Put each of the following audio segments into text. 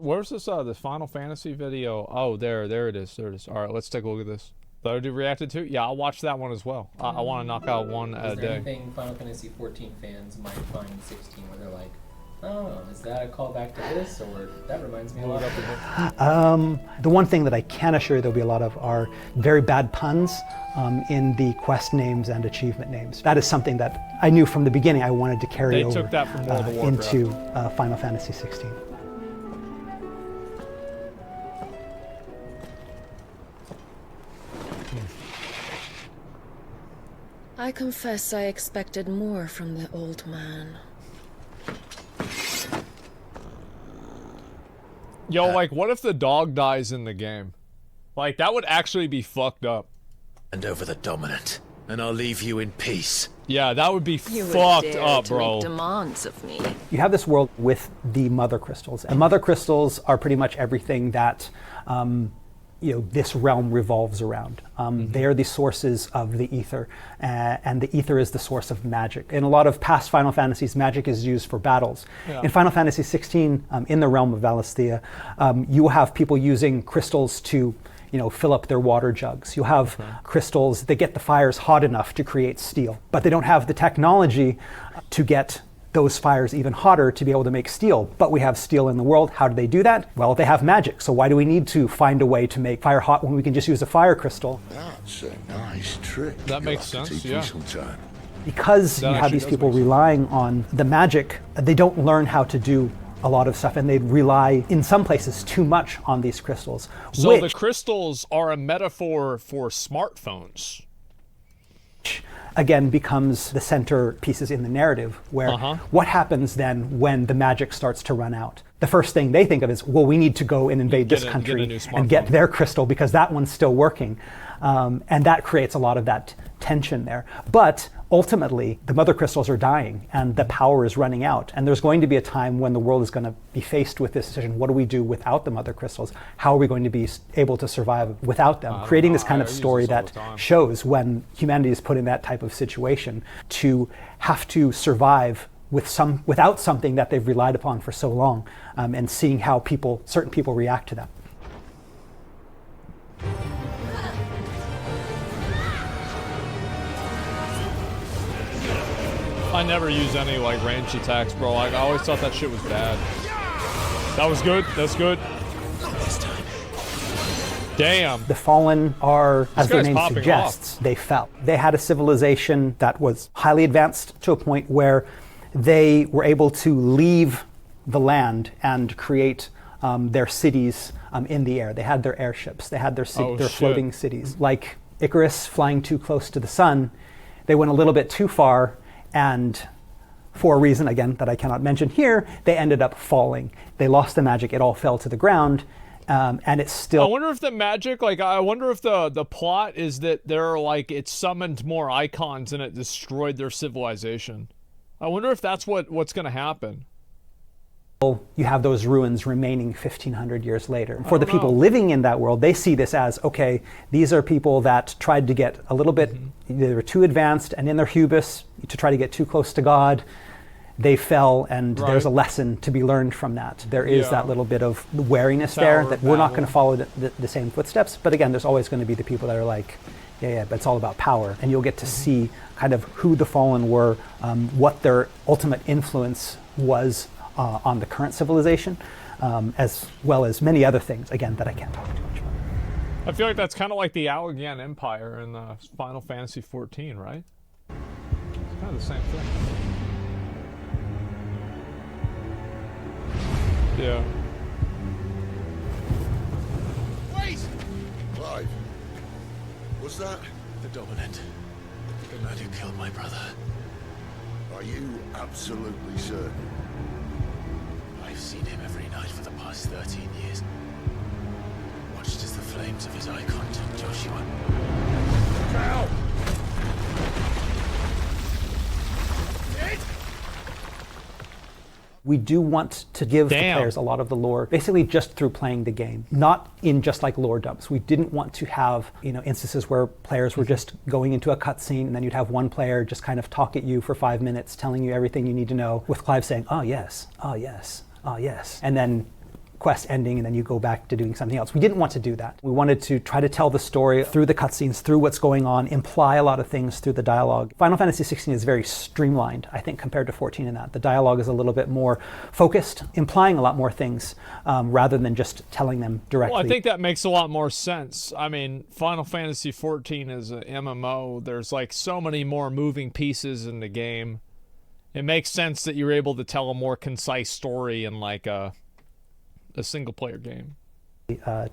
where's this Final Fantasy video? Oh, there it is. There it is. All right, let's take a look at this. That already reacted to? Yeah, I'll watch that one as well. I want to knock out one a day. Is there anything Final Fantasy 14 fans might find in 16 where they're like, oh, is that a callback to this, or that reminds me a lot of it? The one thing that I can assure you there'll be a lot of are very bad puns in the quest names and achievement names. That is something that I knew from the beginning I wanted to carry over took that from World of Warcraft. into Final Fantasy 16. I confess I expected more from the old man. Yo, like, what if the dog dies in the game? Like, that would actually be fucked up. And over the dominant, and I'll leave you in peace. Yeah, that would be You fucked would dare up, to bro. make demands of me. You have this world with the mother crystals. And mother crystals are pretty much everything that this realm revolves around. They are the sources of the ether, and the ether is the source of magic. In a lot of past Final Fantasies, magic is used for battles. Yeah. In Final Fantasy 16, in the realm of Valisthea, you will have people using crystals to fill up their water jugs. You'll have crystals that get the fires hot enough to create steel, but they don't have the technology to get those fires even hotter to be able to make steel. But we have steel in the world. How do they do that? Well, they have magic. So why do we need to find a way to make fire hot when we can just use a fire crystal? That's a nice trick. That makes sense, yeah. Because you have these people relying on the magic, they don't learn how to do a lot of stuff, and they rely, in some places, too much on these crystals. So the crystals are a metaphor for smartphones. Again, becomes the center pieces in the narrative, where what happens then when the magic starts to run out? The first thing they think of is, well, we need to go and invade this country and get their crystal because that one's still working. And that creates a lot of that tension there. But ultimately, the mother crystals are dying and the power is running out. And there's going to be a time when the world is going to be faced with this decision. What do we do without the mother crystals? How are we going to be able to survive without them? Creating this kind of story that shows when humanity is put in that type of situation to have to survive without something that they've relied upon for so long, and seeing how certain people react to that. I never use any like ranged attacks, bro. Like, I always thought that shit was bad. That was good. That's good. Damn. The Fallen are, as their name suggests, they fell. They had a civilization that was highly advanced to a point where they were able to leave the land and create their cities in the air. They had their airships. They had their floating cities. Like Icarus flying too close to the sun, they went a little bit too far, and for a reason, again, that I cannot mention here, they ended up falling. They lost the magic. It all fell to the ground. And it's still... I wonder if the magic, like, I wonder if the plot is that it summoned more icons and it destroyed their civilization. I wonder if that's what's going to happen. You have those ruins remaining 1,500 years later. For the people living in that world, they see this as, okay, these are people that tried to get a little bit, they were too advanced, and in their hubris, to try to get too close to God, they fell, and there's a lesson to be learned from that. There is that little bit of wariness there, that we're not going to follow the same footsteps. But again, there's always going to be the people that are like, yeah, but it's all about power. And you'll get to see kind of who the Fallen were, what their ultimate influence was on the current civilization, as well as many other things, again, that I can't talk too much about. I feel like that's kind of like the Allegan Empire in Final Fantasy 14, right? It's kind of the same thing. Yeah. Wait! Clive, was that the dominant? The man who killed my brother? Are you absolutely certain? I've seen him every night for the past 13 years. Watched as the flames of his icon took Joshua. Cow! We do want to give the players a lot of the lore, basically just through playing the game, not in just like lore dumps. We didn't want to have, instances where players were just going into a cutscene and then you'd have one player just kind of talk at you for 5 minutes, telling you everything you need to know, with Clive saying, oh yes, oh yes, oh yes. And then quest ending and then you go back to doing something else. We didn't want to do that. We wanted to try to tell the story through the cutscenes, through what's going on, imply a lot of things through the dialogue. Final Fantasy 16 is very streamlined, I think, compared to 14 in that. The dialogue is a little bit more focused, implying a lot more things rather than just telling them directly. Well, I think that makes a lot more sense. I mean, Final Fantasy 14 is an MMO. There's like so many more moving pieces in the game. It makes sense that you're able to tell a more concise story in like a single-player game.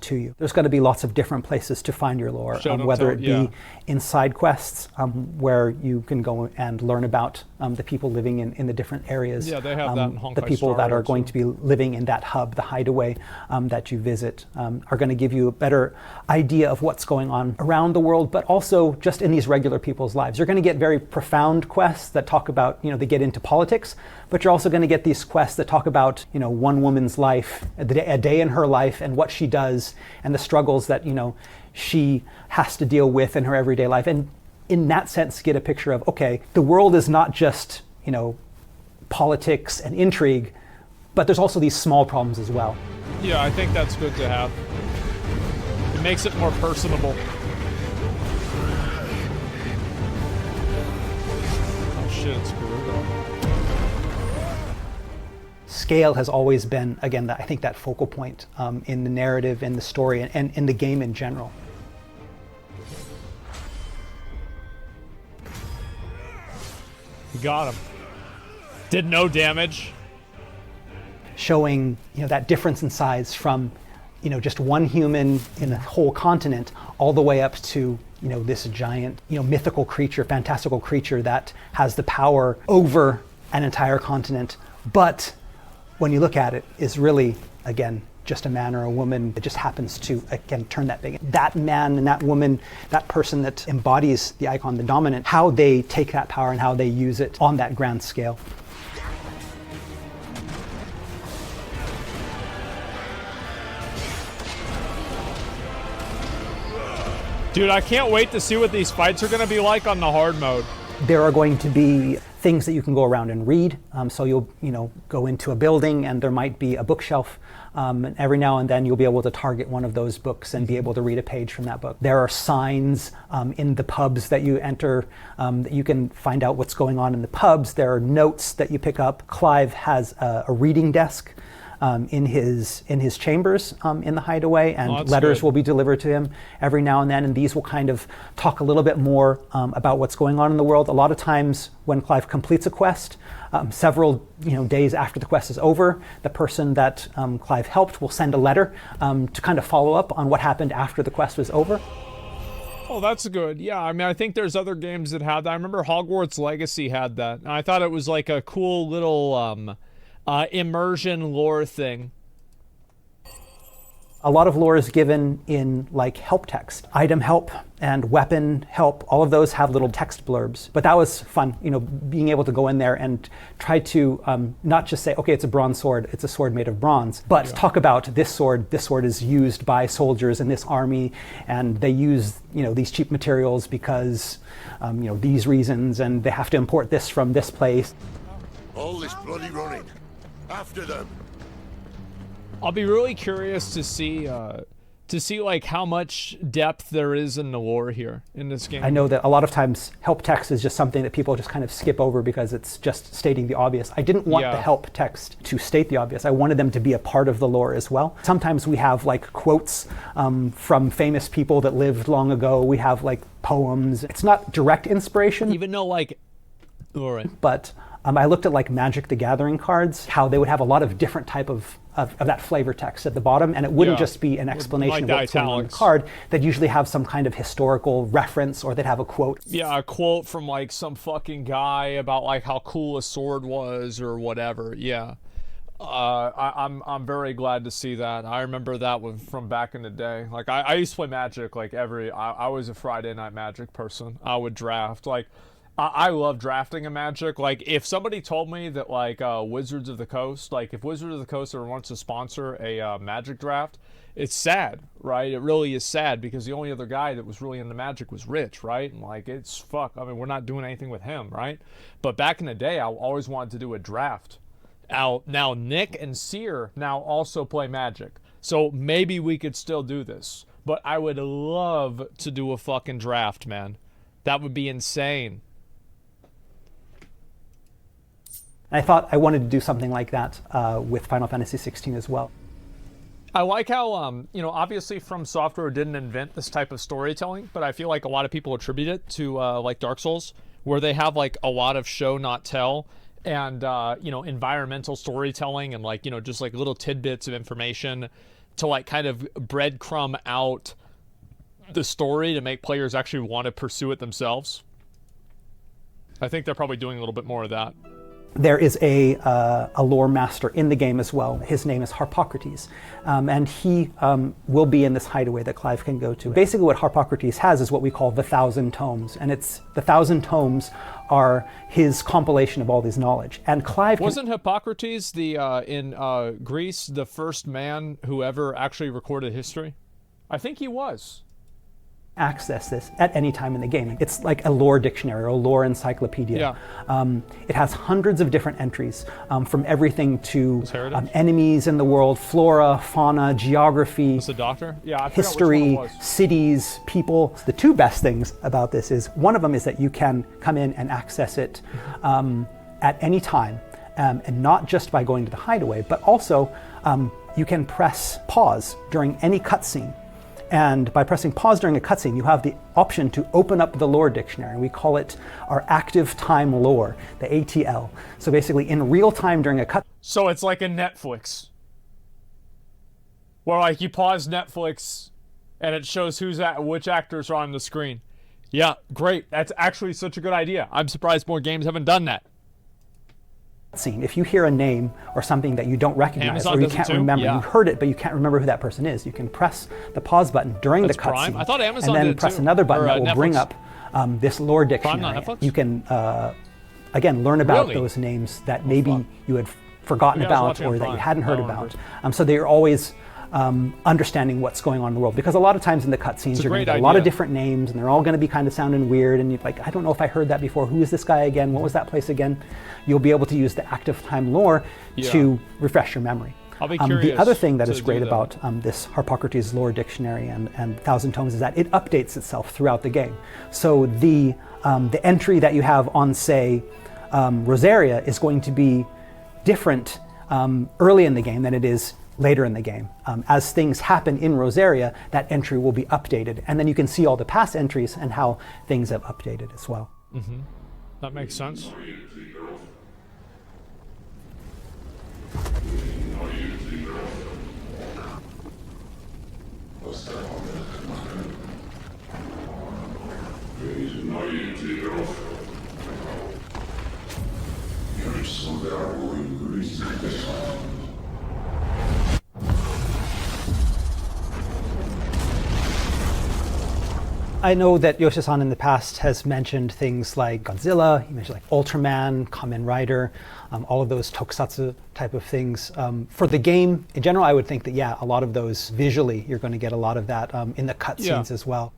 To you. There's going to be lots of different places to find your lore, whether it be in side quests where you can go and learn about the people living in the different areas. Yeah, they have that in Honkai The people Star that are Rail, going to be living in that hub, the hideaway that you visit, are going to give you a better idea of what's going on around the world, but also just in these regular people's lives. You're going to get very profound quests that talk about, they get into politics, but you're also going to get these quests that talk about, one woman's life, a day in her life, and what she does, and the struggles that she has to deal with in her everyday life. And in that sense, get a picture of, okay, the world is not just politics and intrigue, but there's also these small problems as well. Yeah, I think that's good to have. It makes it more personable. Oh shit, it's Gerudo. Scale has always been, again, I think that focal point in the narrative, in the story, and in the game in general. You got him. Did no damage. Showing, that difference in size from, just one human in a whole continent all the way up to, this giant, mythical creature, fantastical creature that has the power over an entire continent, but when you look at it, is really, again, just a man or a woman that just happens to, again, turn that big. That man and that woman, that person that embodies the icon, the dominant, how they take that power and how they use it on that grand scale. Dude, I can't wait to see what these fights are going to be like on the hard mode. There are going to be things that you can go around and read. So you'll, go into a building and there might be a bookshelf. And every now and then you'll be able to target one of those books and be able to read a page from that book. There are signs in the pubs that you enter that you can find out what's going on in the pubs. There are notes that you pick up. Clive has a reading desk in his chambers in the hideaway, and letters will be delivered to him every now and then, and these will kind of talk a little bit more about what's going on in the world. A lot of times when Clive completes a quest, several days after the quest is over, the person that Clive helped will send a letter to kind of follow up on what happened after the quest was over. Oh, that's good. Yeah, I mean, I think there's other games that have that. I remember Hogwarts Legacy had that, and I thought it was like a cool little immersion lore thing. A lot of lore is given in like help text. Item help and weapon help, all of those have little text blurbs. But that was fun, being able to go in there and try to not just say, okay, it's a bronze sword, it's a sword made of bronze, but talk about this sword is used by soldiers in this army, and they use, these cheap materials because, these reasons, and they have to import this from this place. All this bloody running. After them. I'll be really curious to see like how much depth there is in the lore here in this game. I know that a lot of times help text is just something that people just kind of skip over because it's just stating the obvious. I didn't want the help text to state the obvious. I wanted them to be a part of the lore as well. Sometimes we have like quotes from famous people that lived long ago. We have like poems. It's not direct inspiration. Even though like, all right. But I looked at like Magic the Gathering cards, how they would have a lot of different type of that flavor text at the bottom, and it wouldn't just be an explanation of what's going on in the card. They'd usually have some kind of historical reference, or they'd have a quote. Yeah, a quote from like some fucking guy about like how cool a sword was or whatever. Yeah. I'm very glad to see that. I remember that one from back in the day. Like I used to play Magic like I was a Friday night Magic person. I would draft like I love drafting a Magic. Like, if somebody told me that, like, Wizards of the Coast, like, if Wizards of the Coast ever wants to sponsor a Magic draft, it's sad, right? It really is sad, because the only other guy that was really into Magic was Rich, right? And, like, it's fuck. I mean, we're not doing anything with him, right? But back in the day, I always wanted to do a draft. Now Nick and Seer now also play Magic. So maybe we could still do this. But I would love to do a fucking draft, man. That would be insane. And I thought I wanted to do something like that with Final Fantasy 16 as well. I like how, you know, obviously From Software didn't invent this type of storytelling, but I feel like a lot of people attribute it to, like, Dark Souls, where they have, like, a lot of show, not tell, and, you know, environmental storytelling and, like, you know, just, like, little tidbits of information to, like, kind of breadcrumb out the story to make players actually want to pursue it themselves. I think they're probably doing a little bit more of that. There is a lore master in the game as well. His name is Harpocrates, and he will be in this hideaway that Clive can go to. Basically what Harpocrates has is what we call the 1,000 tomes, and it's the 1,000 tomes are his compilation of all this knowledge. And Clive wasn't Hippocrates the in Greece the first man who ever actually recorded history? I think he was. Access this at any time in the game. It's like a lore dictionary or a lore encyclopedia. Yeah. It has hundreds of different entries from everything to enemies in the world, flora, fauna, geography, the doctor? Yeah, history, cities, people. The two best things about this is, one of them is that you can come in and access it at any time, and not just by going to the hideaway, but also you can press pause during any cutscene. And by pressing pause during a cutscene, you have the option to open up the lore dictionary. We call it our active time lore, the ATL. So basically, in real time during a cut. So it's like a Netflix, where like you pause Netflix, and it shows which actors are on the screen. Yeah, great. That's actually such a good idea. I'm surprised more games haven't done that. Scene. If you hear a name or something that you don't recognize Amazon or you can't remember, you heard it but you can't remember who that person is, you can press the pause button during the cutscene. I thought Amazon and then did press too. another button that will Netflix. bring up this lore dictionary. Prime, not Netflix? You can again learn about those names that maybe you had forgotten about or that you hadn't heard about. So they're always understanding what's going on in the world, because a lot of times in the cutscenes you're going to get a lot of different names and they're all going to be kind of sounding weird and you're like, I don't know if I heard that before. Who is this guy again? What was that place again? You'll be able to use the active time lore to refresh your memory. I'll be curious. The other thing that is great about this Harpocrates lore dictionary and 1,000 tomes is that it updates itself throughout the game. So the entry that you have on, say, Rosaria is going to be different early in the game than it is later in the game. As things happen in Rosaria, that entry will be updated, and then you can see all the past entries and how things have updated as well. Mm-hmm. That makes sense. I know that Yoshi-san in the past has mentioned things like Godzilla, he mentioned like Ultraman, Kamen Rider, all of those tokusatsu type of things. For the game in general, I would think that, yeah, a lot of those visually, you're going to get a lot of that in the cutscenes as well.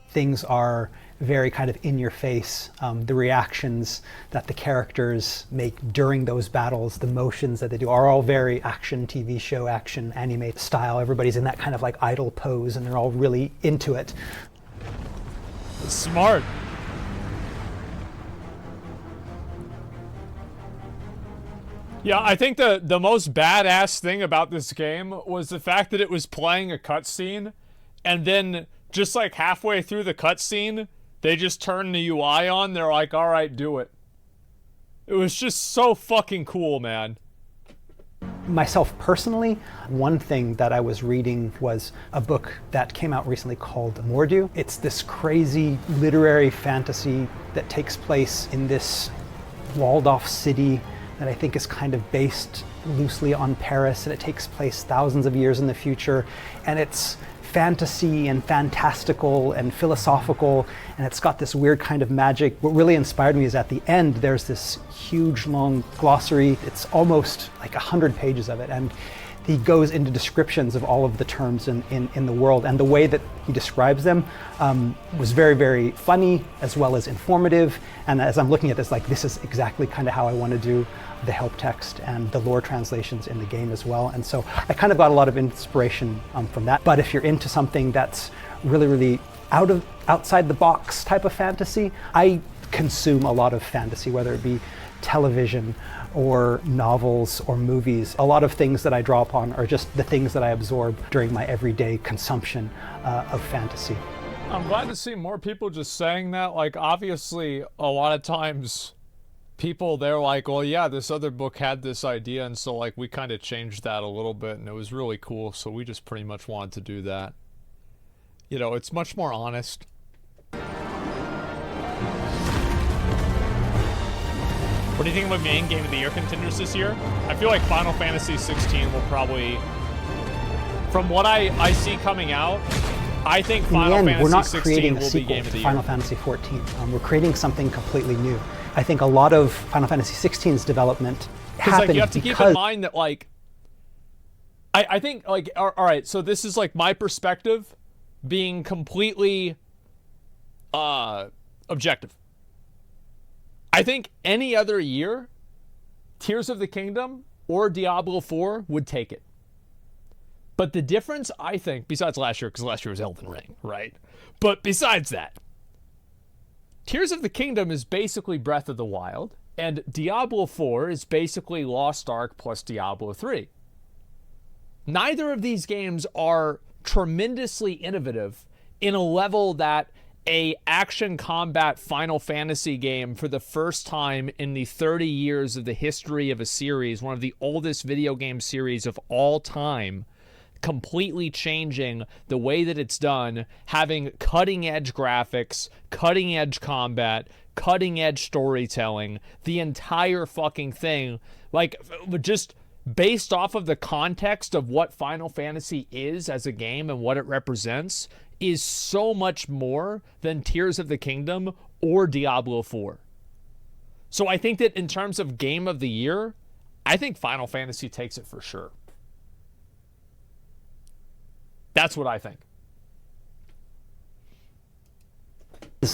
Things are very kind of in your face. The reactions that the characters make during those battles, the motions that they do are all very action TV show, action anime style. Everybody's in that kind of like idle pose and they're all really into it. Smart. Yeah, I think the most badass thing about this game was the fact that it was playing a cutscene, and then just like halfway through the cutscene, they just turned the UI on. They're like, all right, do it. It was just so fucking cool, man. Myself personally, one thing that I was reading was a book that came out recently called Mordo. It's this crazy literary fantasy that takes place in this walled-off city that I think is kind of based loosely on Paris, and it takes place thousands of years in the future, and it's fantasy and fantastical and philosophical, and it's got this weird kind of magic. What really inspired me is at the end there's this huge long glossary. It's almost like 100 pages of it, and He goes into descriptions of all of the terms in the world, and the way that he describes them was very, very funny as well as informative. And as I'm looking at this, like, this is exactly kind of how I want to do the help text and the lore translations in the game as well. And so I kind of got a lot of inspiration from that. But if you're into something that's really, really outside the box type of fantasy, I consume a lot of fantasy, whether it be television or novels or movies. A lot of things that I draw upon are just the things that I absorb during my everyday consumption of fantasy. I'm glad to see more people just saying that. Like, obviously, a lot of times people, they're like, well, yeah, this other book had this idea, and so, like, we kind of changed that a little bit, and it was really cool, so we just pretty much wanted to do that. You know, it's much more honest. What do you think about main game of the year contenders this year? I feel like Final Fantasy 16 will probably, from what I see coming out, I think Final Fantasy 16 will be game of the year. Final Fantasy 14. We're creating something completely new. I think a lot of Final Fantasy 16's development happened like, you have to keep in mind that, like, I think, like, all right, so this is, like, my perspective being completely objective. I think any other year, Tears of the Kingdom or Diablo 4 would take it. But the difference, I think, besides last year, because last year was Elden Ring, right? But besides that, Tears of the Kingdom is basically Breath of the Wild, and Diablo 4 is basically Lost Ark plus Diablo 3. Neither of these games are tremendously innovative in a level that a action combat Final Fantasy game, for the first time in the 30 years of the history of a series, one of the oldest video game series of all time, completely changing the way that it's done, having cutting-edge graphics, cutting-edge combat, cutting-edge storytelling, the entire fucking thing, like, just based off of the context of what Final Fantasy is as a game and what it represents, is so much more than Tears of the Kingdom or Diablo 4. So I think that in terms of game of the year, I think Final Fantasy takes it for sure. That's what I think.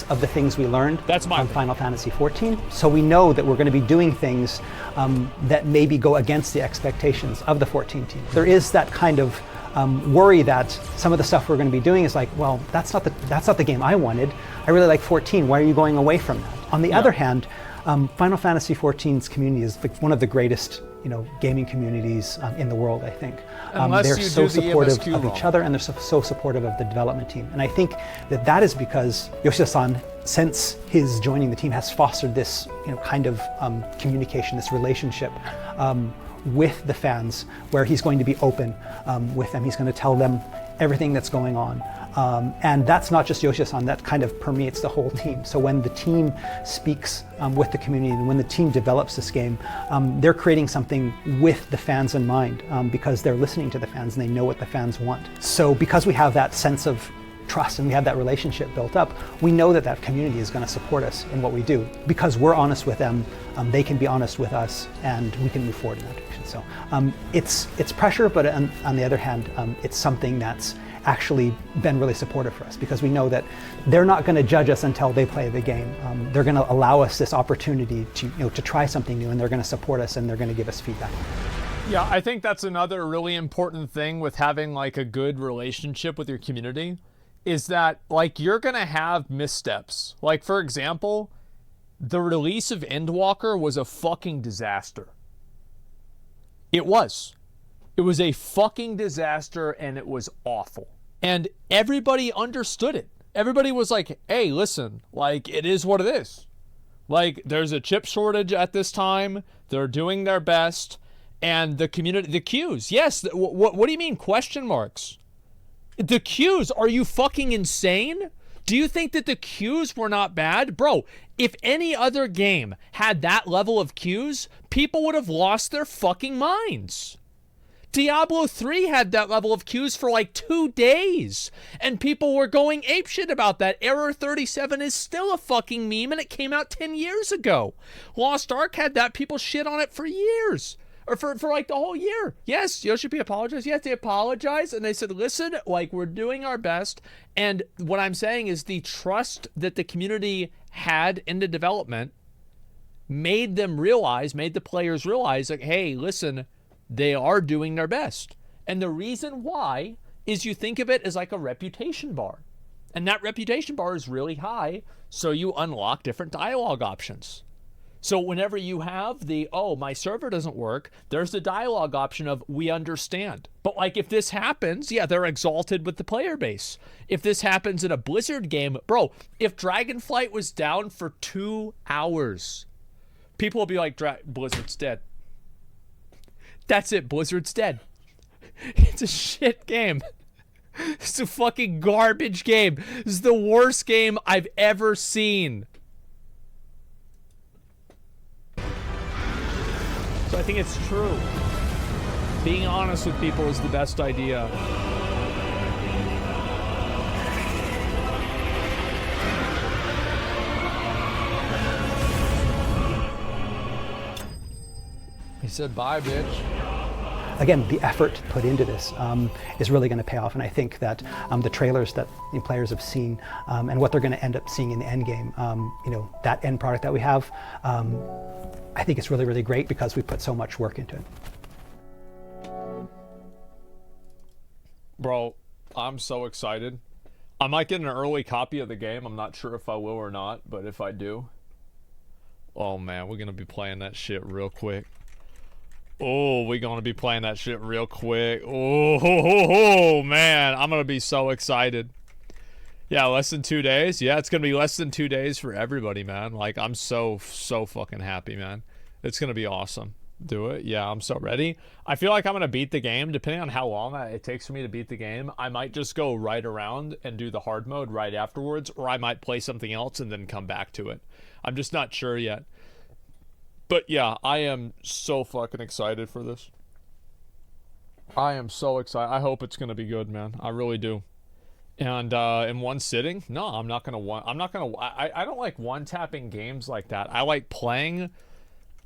Of the things we learned from Final Fantasy 14. So we know that we're going to be doing things that maybe go against the expectations of the 14 team. There is that kind of worry that some of the stuff we're going to be doing is like, well, that's not the game I wanted. I really like 14. Why are you going away from that? On the other hand, Final Fantasy 14's community is one of the greatest, gaming communities in the world, I think. They're so supportive of each other, and they're so supportive of the development team. And I think that is because Yoshida-san, since his joining the team, has fostered this kind of communication, this relationship with the fans, where he's going to be open with them. He's going to tell them everything that's going on. And that's not just Yoshida-san, that kind of permeates the whole team. So when the team speaks with the community, and when the team develops this game, they're creating something with the fans in mind, because they're listening to the fans and they know what the fans want. So because we have that sense of trust and we have that relationship built up, we know that that community is going to support us in what we do. Because we're honest with them, they can be honest with us, and we can move forward in that direction. So it's pressure, but on the other hand, it's something that's actually been really supportive for us, because we know that they're not going to judge us until they play the game. They're going to allow us this opportunity to try something new, and they're going to support us, and they're going to give us feedback. Yeah, I think that's another really important thing with having like a good relationship with your community, is that like you're going to have missteps. Like, for example, the release of Endwalker was a fucking disaster. It was. It was a fucking disaster, and it was awful. And everybody understood it. Everybody was like, hey, listen, like, it is what it is. Like, there's a chip shortage at this time. They're doing their best. And the community, the queues, yes, what do you mean question marks? The queues, are you fucking insane? Do you think that the queues were not bad? Bro, if any other game had that level of queues, people would have lost their fucking minds. Diablo 3 had that level of queues for like 2 days, and people were going apeshit about that. Error 37 is still a fucking meme, and it came out 10 years ago. Lost Ark had that. People shit on it for years. Or for like the whole year. Yes, Yoshi P apologized. Yes, they apologized. And they said, listen, like, we're doing our best. And what I'm saying is the trust that the community had in the development made them realize, made the players realize, like, hey, listen, they are doing their best. And the reason why is you think of it as like a reputation bar. And that reputation bar is really high, so you unlock different dialogue options. So whenever you have the, oh, my server doesn't work, there's the dialogue option of, we understand. But like, if this happens, yeah, they're exalted with the player base. If this happens in a Blizzard game, bro, if Dragonflight was down for 2 hours, people will be like, Blizzard's dead. That's it, Blizzard's dead. It's a shit game. It's a fucking garbage game. This is the worst game I've ever seen. So I think it's true. Being honest with people is the best idea. He said, bye, bitch. Again, the effort put into this is really going to pay off, and I think that the trailers that the players have seen and what they're going to end up seeing in the end game, you know, that end product that we have, I think it's really, really great because we put so much work into it. Bro, I'm so excited. I might get an early copy of the game. I'm not sure if I will or not, but if I do, oh man, we're going to be playing that shit real quick. Oh, we're going to be playing that shit real quick. Oh, man, I'm going to be so excited. Yeah, less than 2 days. Yeah, it's going to be less than 2 days for everybody, man. Like, I'm so fucking happy, man. It's going to be awesome. Do it. Yeah, I'm so ready. I feel like I'm going to beat the game. Depending on how long it takes for me to beat the game, I might just go right around and do the hard mode right afterwards, or I might play something else and then come back to it. I'm just not sure yet. But yeah, I am so fucking excited for this. I am so excited. I hope it's going to be good, man. I really do. And in one sitting? No, I'm not gonna. I don't like one-tapping games like that. I like playing.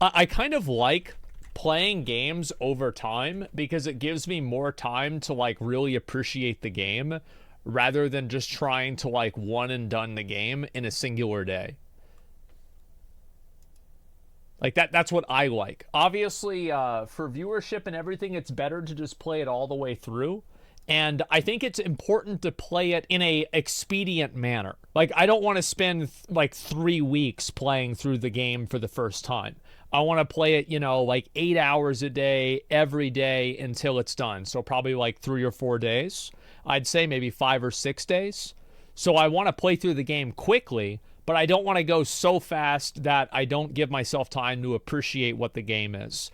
I kind of like playing games over time because it gives me more time to like really appreciate the game, rather than just trying to like one and done the game in a singular day. Like that's what I like. Obviously, for viewership and everything, it's better to just play it all the way through. And I think it's important to play it in a expedient manner. Like, I don't want to spend like 3 weeks playing through the game for the first time. I want to play it, you know, like 8 hours a day, every day until it's done. So probably like 3 or 4 days. I'd say maybe 5 or 6 days. So I want to play through the game quickly, but I don't want to go so fast that I don't give myself time to appreciate what the game is.